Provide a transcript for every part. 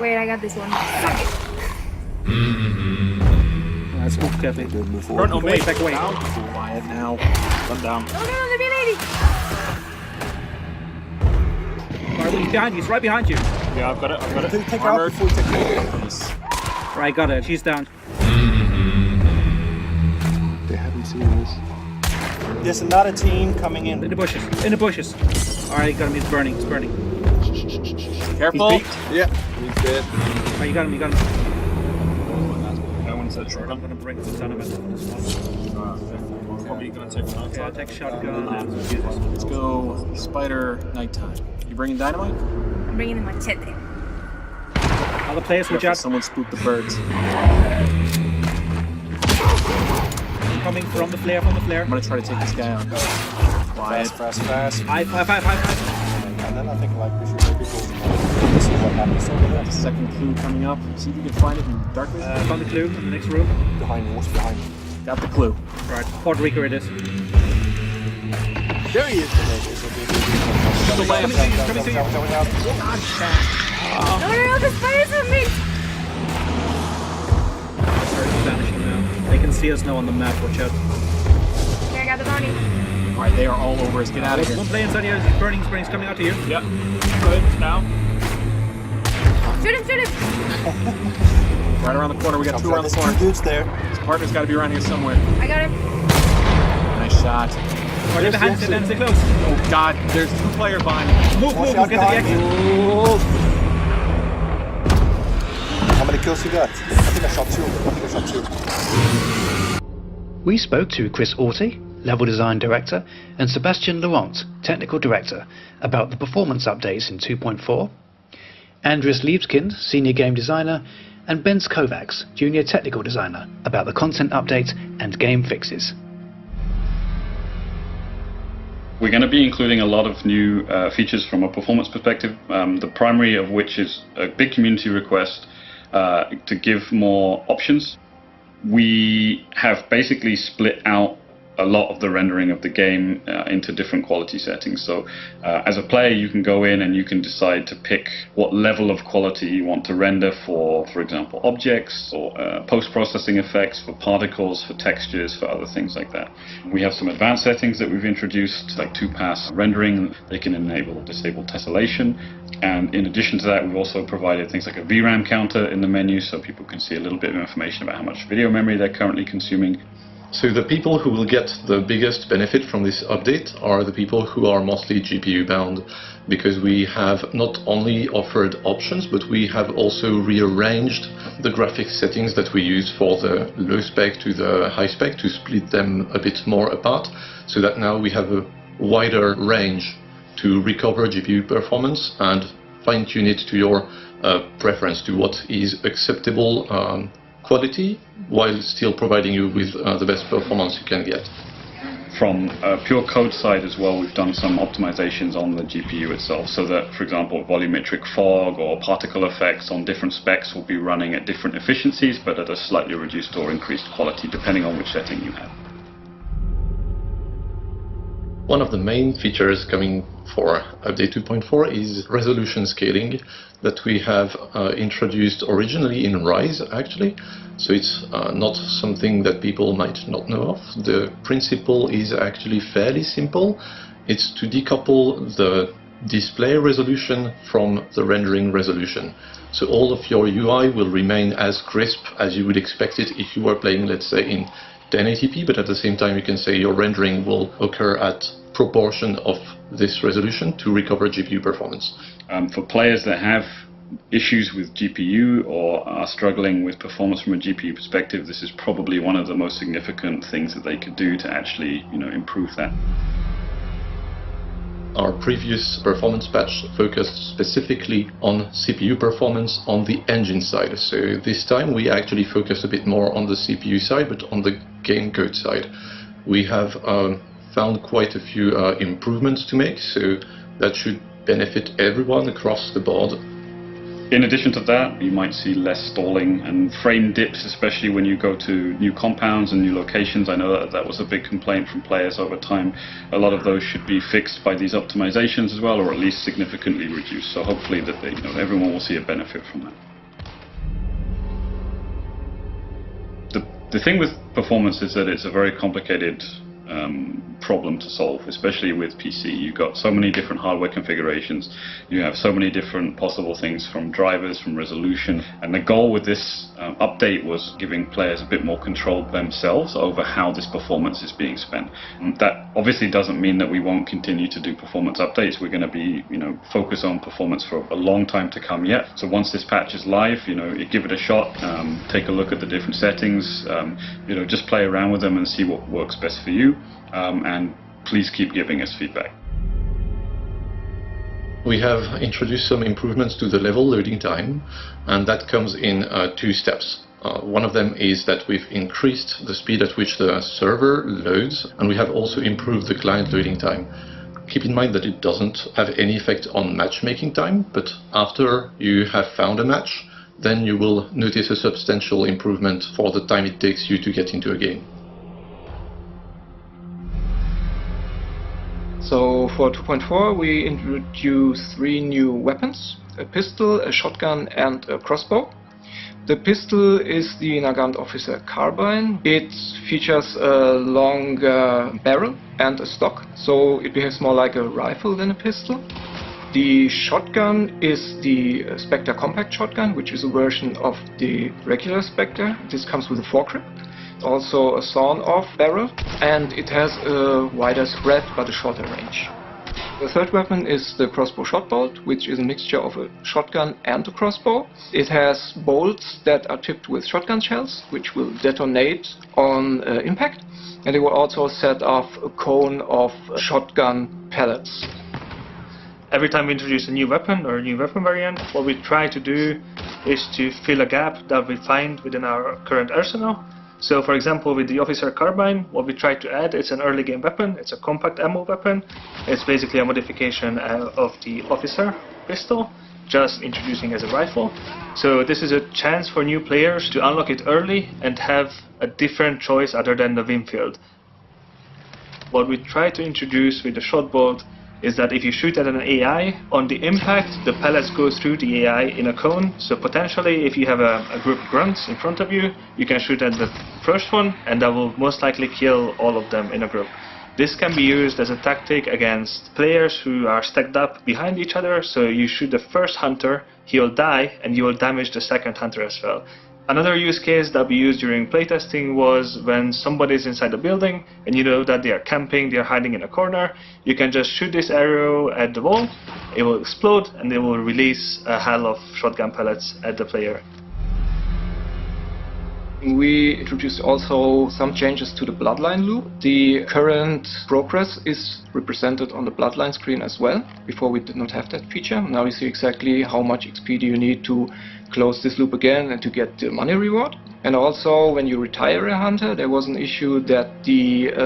Wait, I got this one. Suck it. Let's move carefully. Front on me. Back away. Down. Quiet now. Run down. Oh no, the B-lady. Alright, he's behind you. He's right behind you. Yeah, I've got it. I've got it. Take her out before you take her. Right, got it. She's down. They haven't seen us. There's another team coming in. In the bushes. In the bushes. Alright, got him. He's burning. He's burning. Careful. Yeah, he's dead. Alright, you got him. You got him. That one's a I'm short. gonna bring the son of it on this one. Probably gonna take one Okay, I'll outside. take a shotgun and use this. Let's go spider nighttime. You bringing dynamite? I'm bringing in machete. Other players, watch Careful, out. someone spooked the birds. Coming from the flare, from the flare. I'm gonna try to take this guy out. Quiet. Fast. High. And then I think like we should maybe go and see what happens over there. Second clue coming up. See if you can find it in darkness. Found the clue in the next room. Behind you, what's behind you? Got the clue. Right, Puerto Rico it is. There he is. The left. Coming to you. No, the spiders on me. Starting vanishing now. They can see us now on the map, watch out. Okay, I got the bounty. Alright, they are all over us. Get out of here. One player inside here is burning, he's coming out to you. Yep. Good. Now. Shoot him. Right around the corner. We got two around the corner. Two dudes there. His partner's got to be around here somewhere. I got him. Nice shot. Are they behind? Stay close. Oh God, there's two players behind me. Move, Watch get out to the behind exit. you. How many kills you got? I think I shot two. We spoke to Chris Orty, Level Design Director, and Sebastian Laurent, Technical Director, about the performance updates in 2.4, Andreas Liebskind, Senior Game Designer, and Ben Kovacs, Junior Technical Designer, about the content update and game fixes. We're going to be including a lot of new features from a performance perspective, the primary of which is a big community request to give more options. We have basically split out a lot of the rendering of the game into different quality settings. So as a player, you can go in and you can decide to pick what level of quality you want to render for example, objects or post-processing effects, for particles, for textures, for other things like that. We have some advanced settings that we've introduced, like 2-pass rendering. They can enable or disable tessellation. And in addition to that, we've also provided things like a VRAM counter in the menu, so people can see a little bit of information about how much video memory they're currently consuming. So the people who will get the biggest benefit from this update are the people who are mostly GPU bound, because we have not only offered options, but we have also rearranged the graphics settings that we use for the low spec to the high spec to split them a bit more apart, so that now we have a wider range to recover GPU performance and fine-tune it to your preference, to what is acceptable quality, while still providing you with the best performance you can get. From a pure code side as well, we've done some optimizations on the GPU itself, so that, for example, volumetric fog or particle effects on different specs will be running at different efficiencies, but at a slightly reduced or increased quality, depending on which setting you have. One of the main features coming for Update 2.4 is resolution scaling that we have introduced originally in Rise, actually. So it's not something that people might not know of. The principle is actually fairly simple. It's to decouple the display resolution from the rendering resolution. So all of your UI will remain as crisp as you would expect it if you were playing, let's say, in 1080p, but at the same time you can say your rendering will occur at proportion of this resolution to recover GPU performance. For players that have issues with GPU or are struggling with performance from a GPU perspective, this is probably one of the most significant things that they could do to actually, improve that. Our previous performance patch focused specifically on CPU performance on the engine side. So this time we actually focus a bit more on the CPU side, but on the game code side. We have found quite a few improvements to make, so that should benefit everyone across the board. In addition to that, you might see less stalling and frame dips, especially when you go to new compounds and new locations. I know that was a big complaint from players over time. A lot of those should be fixed by these optimizations as well, or at least significantly reduced. So hopefully that everyone will see a benefit from that. The thing with performance is that it's a very complicated problem to solve, especially with PC. You've got so many different hardware configurations, you have so many different possible things from drivers, from resolution, and the goal with this update was giving players a bit more control themselves over how this performance is being spent. And that obviously doesn't mean that we won't continue to do performance updates. We're going to be focused on performance for a long time to come yet. So once this patch is live, you give it a shot, take a look at the different settings, just play around with them and see what works best for you. And please keep giving us feedback. We have introduced some improvements to the level loading time, and that comes in 2 steps. One of them is that we've increased the speed at which the server loads, and we have also improved the client loading time. Keep in mind that it doesn't have any effect on matchmaking time, but after you have found a match, then you will notice a substantial improvement for the time it takes you to get into a game. So for 2.4 we introduced 3 new weapons, a pistol, a shotgun and a crossbow. The pistol is the Nagant Officer Carbine. It features a longer barrel and a stock, so it behaves more like a rifle than a pistol. The shotgun is the Spectre Compact Shotgun, which is a version of the regular Spectre. This comes with a foregrip. Also a sawn-off barrel, and it has a wider spread but a shorter range. The third weapon is the crossbow shot bolt, which is a mixture of a shotgun and a crossbow. It has bolts that are tipped with shotgun shells, which will detonate on impact, and it will also set off a cone of shotgun pellets. Every time we introduce a new weapon or a new weapon variant, what we try to do is to fill a gap that we find within our current arsenal. So for example, with the Officer Carbine, what we try to add is an early game weapon. It's a compact ammo weapon. It's basically a modification of the Officer pistol, just introducing as a rifle. So this is a chance for new players to unlock it early and have a different choice other than the Winfield. What we try to introduce with the shot bolt is that if you shoot at an AI, on the impact, the pellets go through the AI in a cone. So potentially, if you have a group of grunts in front of you, you can shoot at the first one, and that will most likely kill all of them in a group. This can be used as a tactic against players who are stacked up behind each other. So you shoot the first hunter, he will die, and you will damage the second hunter as well. Another use case that we used during playtesting was when somebody is inside the building and you know that they are camping, they are hiding in a corner. You can just shoot this arrow at the wall, it will explode, and it will release a hail of shotgun pellets at the player. We introduced also some changes to the Bloodline loop. The current progress is represented on the Bloodline screen as well. Before we did not have that feature. Now you see exactly how much XP do you need to close this loop again and to get the money reward. And also when you retire a hunter, there was an issue that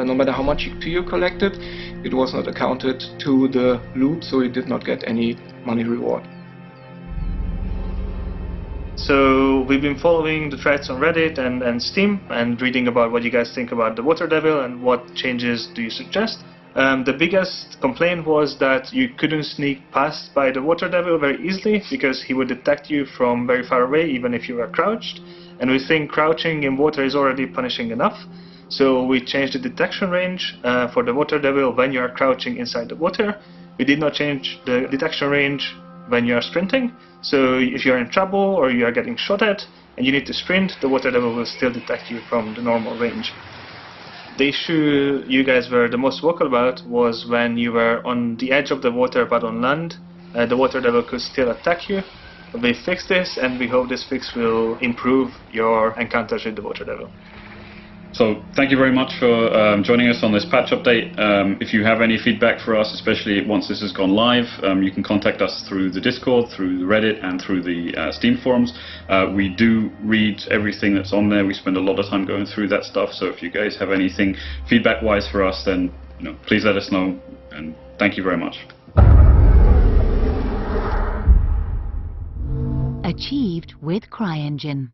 no matter how much XP you collected, it was not accounted to the loop, so you did not get any money reward. So we've been following the threads on Reddit and Steam and reading about what you guys think about the Water Devil and what changes do you suggest. The biggest complaint was that you couldn't sneak past by the Water Devil very easily because he would detect you from very far away even if you were crouched. And we think crouching in water is already punishing enough. So we changed the detection range for the Water Devil when you are crouching inside the water. We did not change the detection range when you are sprinting. So if you are in trouble or you are getting shot at and you need to sprint, the Water Devil will still detect you from the normal range. The issue you guys were the most vocal about was when you were on the edge of the water but on land, the Water Devil could still attack you. We fixed this and we hope this fix will improve your encounters with the Water Devil. So thank you very much for joining us on this patch update. If you have any feedback for us, especially once this has gone live, you can contact us through the Discord, through the Reddit and through the Steam forums. We do read everything that's on there. We spend a lot of time going through that stuff. So if you guys have anything feedback-wise for us, then please let us know. And thank you very much. Achieved with CryEngine.